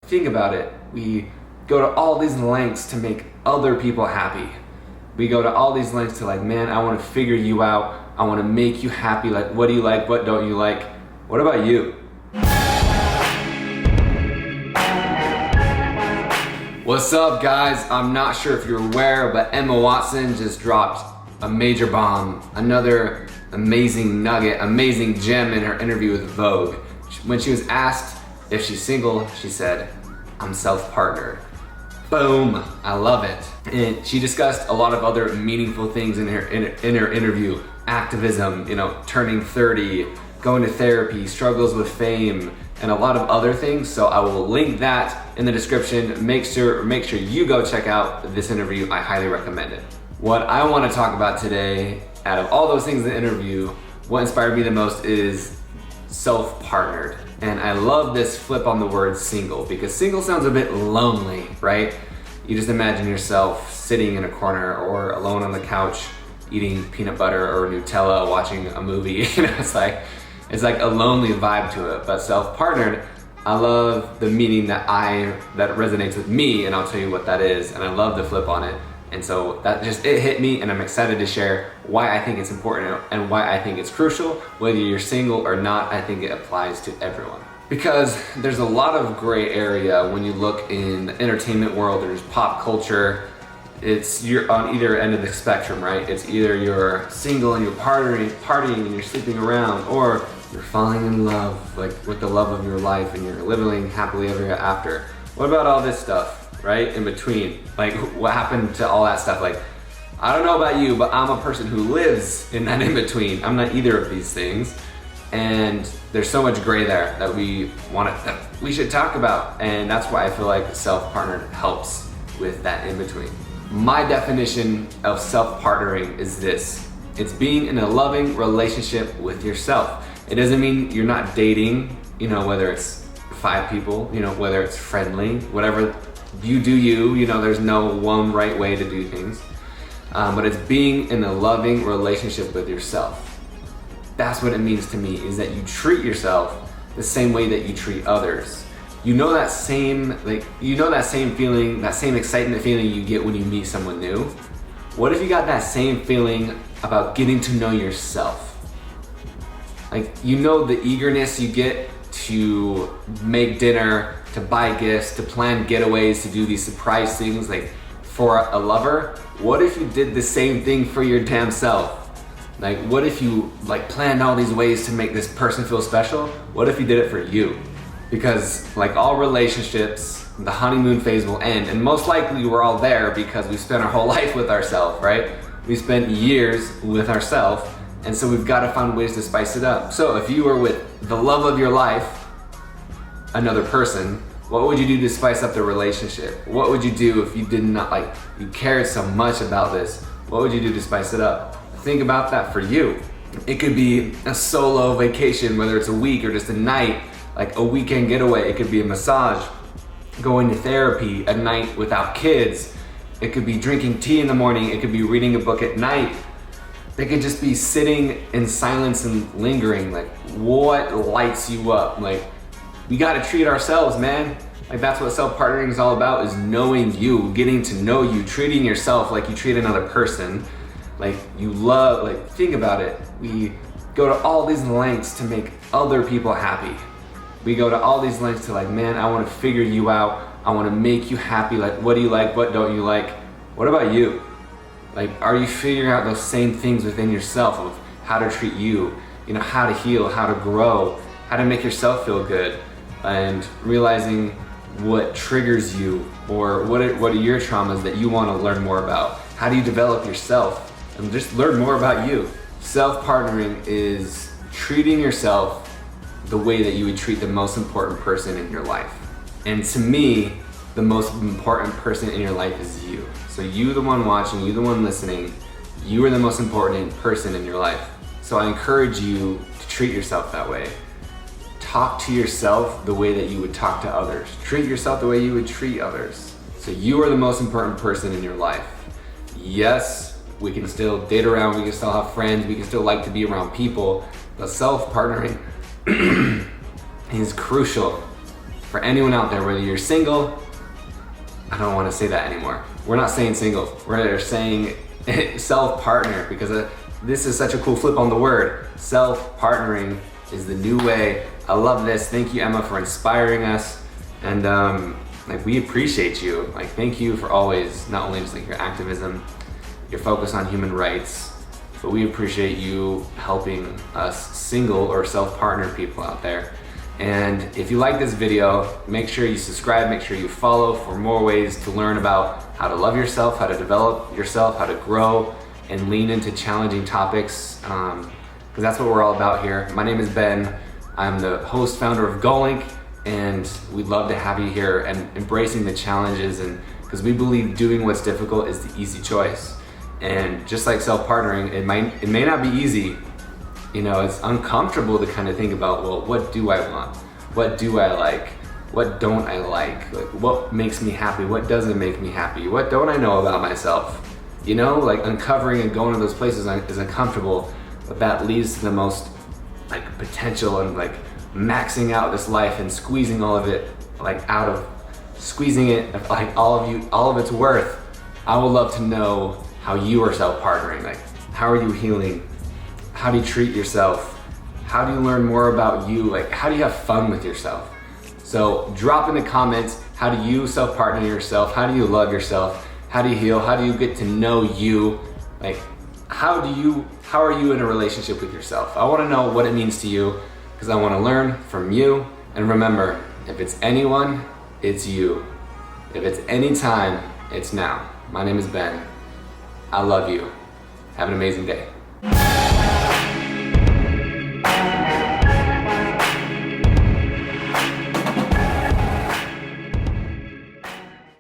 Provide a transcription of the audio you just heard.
think about it. We go to all these lengths to make other people happy. We go to all these lengths to like, man, I want to figure you out. I want to make you happy. Like, what do you like? What don't you like? What about you? What's up, guys? I'm not sure if you're aware, but Emma Watson just dropped a major bomb, another amazing nugget, amazing gem in her interview with Vogue. When she was asked if she's single, she said, "I'm self-partnered." Boom, I love it. And she discussed a lot of other meaningful things in her interview. Activism, turning 30, going to therapy, struggles with fame, and a lot of other things. So I will link that in the description. Make sure you go check out this interview. I highly recommend it. What I want to talk about today, out of all those things in the interview, what inspired me the most is self-partnered. And I love this flip on the word single, because single sounds a bit lonely, right? You just imagine yourself sitting in a corner or alone on the couch eating peanut butter or Nutella, watching a movie. It's like a lonely vibe to it. But self-partnered, I love the meaning that resonates with me, and I'll tell you what that is. And I love the flip on it. And so it hit me, and I'm excited to share why I think it's important and why I think it's crucial. Whether you're single or not, I think it applies to everyone. Because there's a lot of gray area when you look in the entertainment world. There's pop culture. You're on either end of the spectrum, right? It's either you're single and you're partying and you're sleeping around, or you're falling in love, like with the love of your life, and you're living happily ever after. What about all this stuff? Right? In between, like what happened to all that stuff? Like, I don't know about you, but I'm a person who lives in that in between. I'm not either of these things. And there's so much gray there that we should talk about. And that's why I feel like self-partnered helps with that in between. My definition of self-partnering is this: it's being in a loving relationship with yourself. It doesn't mean you're not dating, whether it's 5 people, whether it's friendly, whatever. You do you, there's no one right way to do things. But it's being in a loving relationship with yourself. That's what it means to me, is that you treat yourself the same way that you treat others. That same feeling, that same excitement feeling you get when you meet someone new. What if you got that same feeling about getting to know yourself? Like, the eagerness you get to make dinner, to buy gifts, to plan getaways, to do these surprise things like for a lover. What if you did the same thing for your damn self? Like, what if you planned all these ways to make this person feel special? What if you did it for you? Because like all relationships, the honeymoon phase will end, and most likely we're all there because we spent our whole life with ourselves, right? We spent years with ourselves, and so we've got to find ways to spice it up. So if you were with the love of your life, another person, what would you do to spice up the relationship? What would you do if you did not you cared so much about this? What would you do to spice it up? Think about that for you. It could be a solo vacation, whether it's a week or just a night, like a weekend getaway. It could be a massage, going to therapy, a night without kids. It could be drinking tea in the morning. It could be reading a book at night. It could just be sitting in silence and lingering. Like, what lights you up? We gotta treat ourselves, man. That's what self-partnering is all about, is knowing you, getting to know you, treating yourself like you treat another person. Think about it. We go to all these lengths to make other people happy. We go to all these lengths to man, I wanna figure you out. I wanna make you happy. What do you like? What don't you like? What about you? Are you figuring out those same things within yourself of how to treat you, how to heal, how to grow, how to make yourself feel good? And realizing what triggers you, or what are your traumas that you want to learn more about. How do you develop yourself and just learn more about you? Self-partnering is treating yourself the way that you would treat the most important person in your life. And to me, the most important person in your life is you. So you, the one watching, you, the one listening, you are the most important person in your life. So I encourage you to treat yourself that way. Talk to yourself the way that you would talk to others. Treat yourself the way you would treat others. So you are the most important person in your life. Yes, we can still date around, we can still have friends, we can still like to be around people, but self-partnering is crucial. for anyone out there, whether you're single, I don't want to say that anymore. We're not saying single, we're saying self-partner, because this is such a cool flip on the word. Self-partnering is the new way. I love this. Thank you, Emma, for inspiring us. And like, we appreciate you. Like, thank you for always, not only just like your activism, your focus on human rights, but we appreciate you helping us single or self-partner people out there. And if you like this video, make sure you subscribe, make sure you follow for more ways to learn about how to love yourself, how to develop yourself, how to grow and lean into challenging topics, because that's what we're all about here. My name is Ben. I'm the host, founder of GoLink, and we'd love to have you here and embracing the challenges, and because we believe doing what's difficult is the easy choice. And just like self-partnering, it may not be easy. You know, it's uncomfortable to kind of think about, well, what do I want? What do I like? What don't I like? Like, what makes me happy? What doesn't make me happy? What don't I know about myself? You know, like, uncovering and going to those places is uncomfortable, but that leads to the most like potential and like maxing out this life and squeezing all of it, like squeezing it, like all of its worth. I would love to know how you are self-partnering. Like, how are you healing? How do you treat yourself? How do you learn more about you? Like, how do you have fun with yourself? So drop in the comments, how do you self-partner yourself? How do you love yourself? How do you heal? How do you get to know you? Like, how are you in a relationship with yourself? I want to know what it means to you, because I want to learn from you. And remember, if it's anyone, it's you. If it's any time, it's now. My name is Ben. I love you. Have an amazing day.